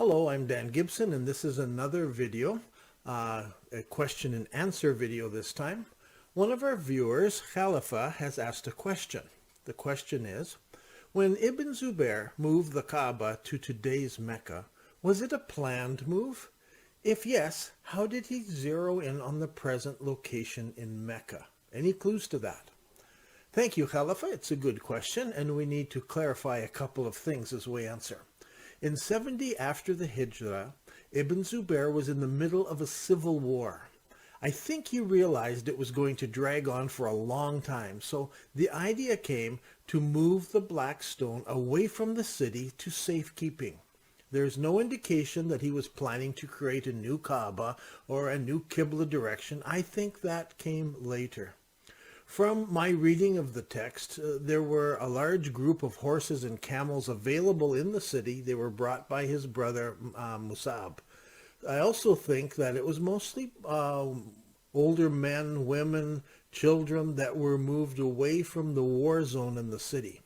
Hello, I'm Dan Gibson, and this is another video, a question and answer video this time. One of our viewers, Khalifa, has asked a question. The question is, when Ibn Zubair moved the Kaaba to today's Mecca, was it a planned move? If yes, how did he zero in on the present location in Mecca? Any clues to that? Thank you, Khalifa. It's a good question, and we need to clarify a couple of things as we answer. In 70 after the Hijrah, Ibn Zubair was in the middle of a civil war. I think he realized it was going to drag on for a long time, so the idea came to move the Black Stone away from the city to safekeeping. There's no indication that he was planning to create a new Kaaba or a new Qibla direction. I think that came later. From my reading of the text, there were a large group of horses and camels available in the city. They were brought by his brother Musab. I also think that it was mostly older men, women, children that were moved away from the war zone in the city.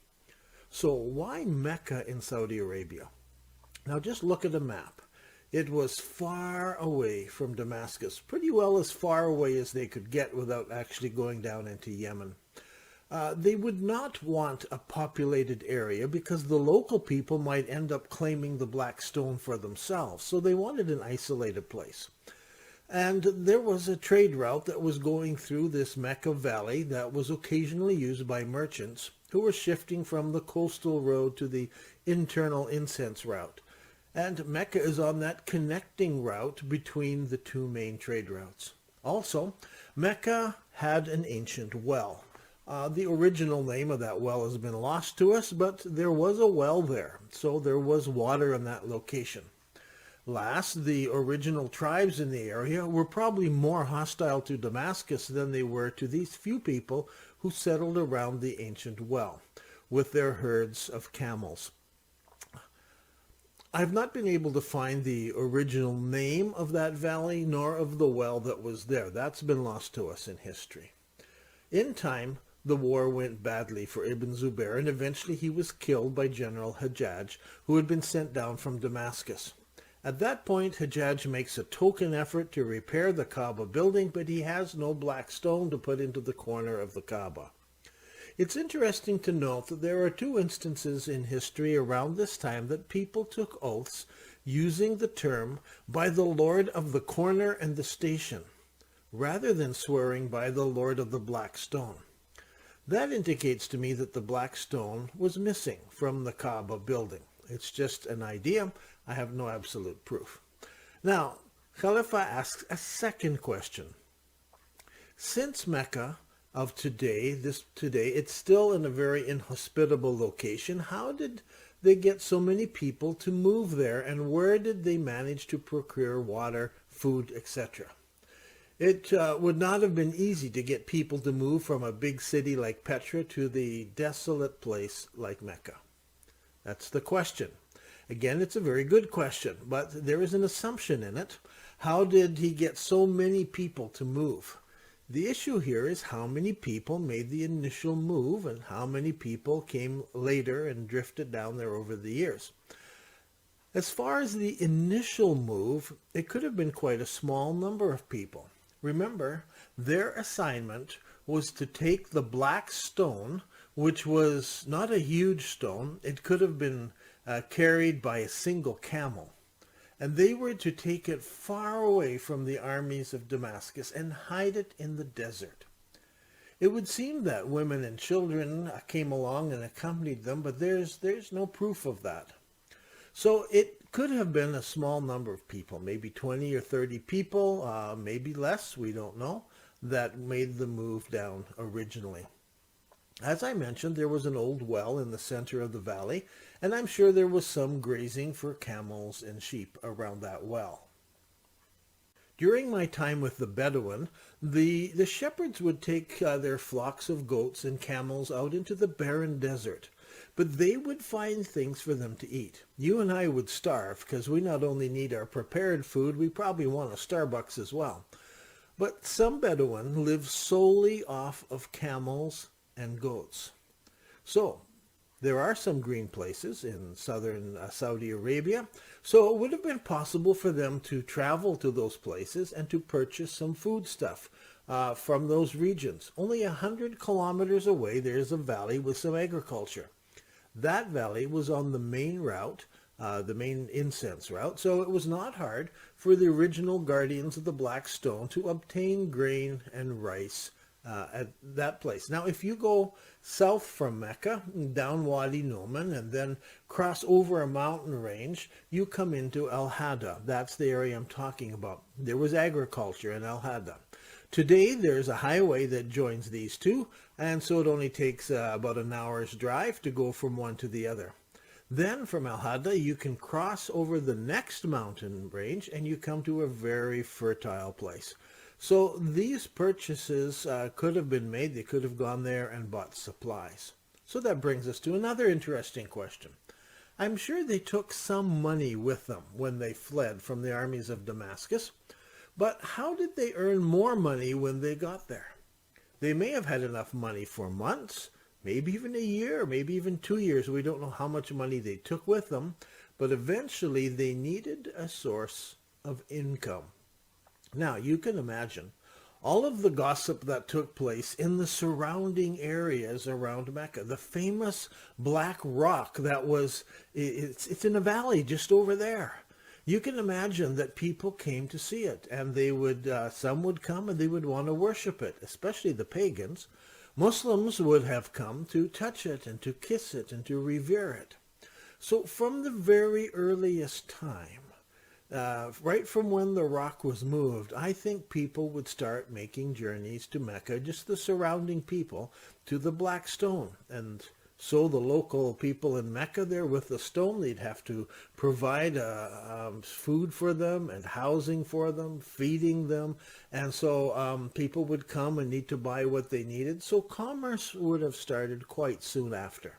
So why Mecca in Saudi Arabia? Now just look at a map. It was far away from Damascus, pretty well as far away as they could get without actually going down into Yemen. They would not want a populated area because the local people might end up claiming the Black Stone for themselves, so they wanted an isolated place. And there was a trade route that was going through this Mecca valley that was occasionally used by merchants who were shifting from the coastal road to the internal incense route. And Mecca is on that connecting route between the two main trade routes. Also, Mecca had an ancient well. The original name of that well has been lost to us, but there was a well there, so there was water in that location. Last, the original tribes in the area were probably more hostile to Damascus than they were to these few people who settled around the ancient well, with their herds of camels. I've not been able to find the original name of that valley, nor of the well that was there. That's been lost to us in history. In time, the war went badly for Ibn Zubair, and eventually he was killed by General Hajjaj, who had been sent down from Damascus. At that point, Hajjaj makes a token effort to repair the Kaaba building, but he has no black stone to put into the corner of the Kaaba. It's interesting to note that there are two instances in history around this time that people took oaths using the term "by the Lord of the corner and the station," rather than swearing by the Lord of the Black Stone. That indicates to me that the Black Stone was missing from the Kaaba building. It's just an idea. I have no absolute proof. Now, Khalifa asks a second question. Since Mecca of today, it's still in a very inhospitable location, how did they get so many people to move there, and where did they manage to procure water, food, etc.? It would not have been easy to get people to move from a big city like Petra to the desolate place like Mecca. That's the question. Again, it's a very good question, but there is an assumption in it. How did he get so many people to move? The issue here is how many people made the initial move and how many people came later and drifted down there over the years. As far as the initial move, it could have been quite a small number of people. Remember, their assignment was to take the Black Stone, which was not a huge stone. It could have been carried by a single camel. And they were to take it far away from the armies of Damascus and hide it in the desert. It would seem that women and children came along and accompanied them, but there's no proof of that. So it could have been a small number of people, maybe 20 or 30 people, maybe less, we don't know, that made the move down originally. As I mentioned, there was an old well in the center of the valley, and I'm sure there was some grazing for camels and sheep around that well. During my time with the Bedouin, the shepherds would take their flocks of goats and camels out into the barren desert, but they would find things for them to eat. You and I would starve, because we not only need our prepared food, we probably want a Starbucks as well. But some Bedouin live solely off of camels and goats. So There are some green places in southern Saudi Arabia, so it would have been possible for them to travel to those places and to purchase some foodstuff from those regions. Only 100 kilometers away, there's a valley with some agriculture. That valley was on the main route, the main incense route, so it was not hard for the original guardians of the Black Stone to obtain grain and rice at that place. Now, if you go south from Mecca, down Wadi Numan, and then cross over a mountain range, you come into Al-Hada. That's the area I'm talking about. There was agriculture in Al-Hada. Today, there's a highway that joins these two, and so it only takes about an hour's drive to go from one to the other. Then from Al-Hada, you can cross over the next mountain range, and you come to a very fertile place. So these purchases could have been made. They could have gone there and bought supplies. So that brings us to another interesting question. I'm sure they took some money with them when they fled from the armies of Damascus, but how did they earn more money when they got there? They may have had enough money for months, maybe even a year, maybe even 2 years. We don't know how much money they took with them, but eventually they needed a source of income. Now, you can imagine all of the gossip that took place in the surrounding areas around Mecca. The famous black rock that was, it's in a valley just over there. You can imagine that people came to see it, and they would, some would come and they would want to worship it, especially the pagans. Muslims would have come to touch it and to kiss it and to revere it. So from the very earliest time, right from when the rock was moved, I think people would start making journeys to Mecca, just the surrounding people, to the Black Stone. And so the local people in Mecca there with the stone, they'd have to provide food for them and housing for them, feeding them. And so people would come and need to buy what they needed. So commerce would have started quite soon after.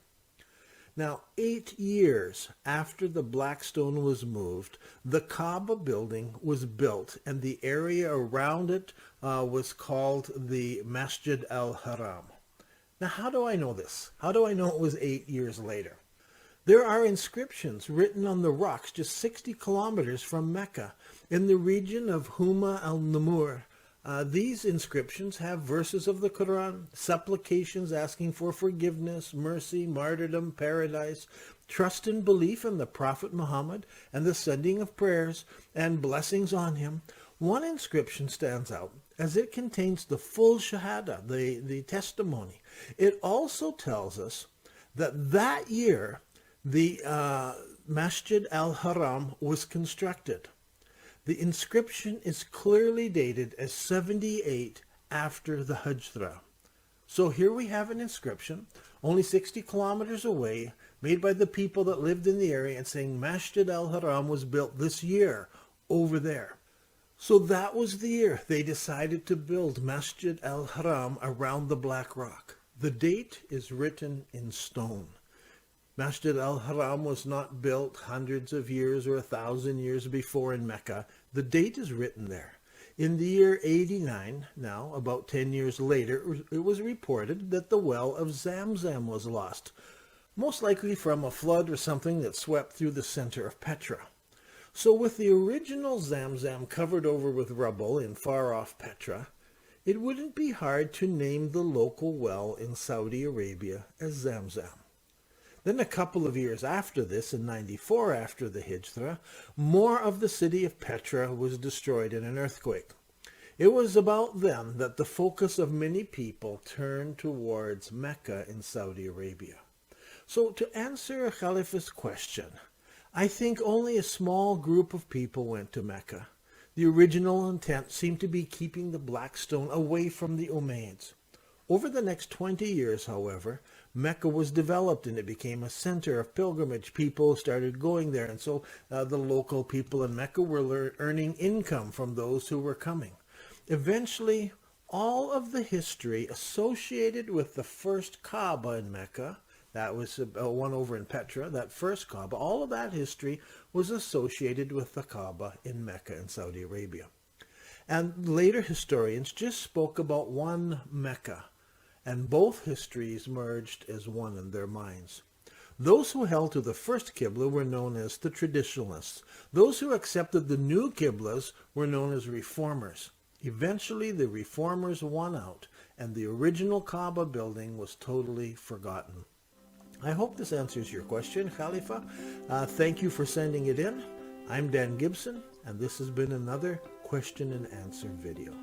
Now, 8 years after the Black Stone was moved, the Kaaba building was built, and the area around it was called the Masjid al-Haram. Now, how do I know this? How do I know it was 8 years later? There are inscriptions written on the rocks just 60 kilometers from Mecca in the region of Huma al-Namur. These inscriptions have verses of the Quran, supplications asking for forgiveness, mercy, martyrdom, paradise, trust and belief in the Prophet Muhammad, and the sending of prayers and blessings on him. One inscription stands out as it contains the full Shahada, the testimony. It also tells us that that year the Masjid al-Haram was constructed. The inscription is clearly dated as 78 after the Hijra. So here we have an inscription, only 60 kilometers away, made by the people that lived in the area and saying Masjid al-Haram was built this year over there. So that was the year they decided to build Masjid al-Haram around the Black Rock. The date is written in stone. Masjid al-Haram was not built hundreds of years or 1,000 years before in Mecca. The date is written there. In the year 89, now about 10 years later, it was reported that the well of Zamzam was lost, most likely from a flood or something that swept through the center of Petra. So with the original Zamzam covered over with rubble in far-off Petra, it wouldn't be hard to name the local well in Saudi Arabia as Zamzam. Then a couple of years after this, in 94 after the Hijra, more of the city of Petra was destroyed in an earthquake. It was about then that the focus of many people turned towards Mecca in Saudi Arabia. So to answer Khalifa's question, I think only a small group of people went to Mecca. The original intent seemed to be keeping the Black Stone away from the Umayyads. Over the next 20 years, however, Mecca was developed and it became a center of pilgrimage. People started going there, and so the local people in Mecca were earning income from those who were coming. Eventually, all of the history associated with the first Kaaba in Mecca, that was one over in Petra, that first Kaaba, all of that history was associated with the Kaaba in Mecca in Saudi Arabia. And later historians just spoke about one Mecca, and both histories merged as one in their minds. Those who held to the first Qibla were known as the traditionalists. Those who accepted the new Qiblas were known as reformers. Eventually, the reformers won out, and the original Kaaba building was totally forgotten. I hope this answers your question, Khalifa. Thank you for sending it in. I'm Dan Gibson, and this has been another question and answer video.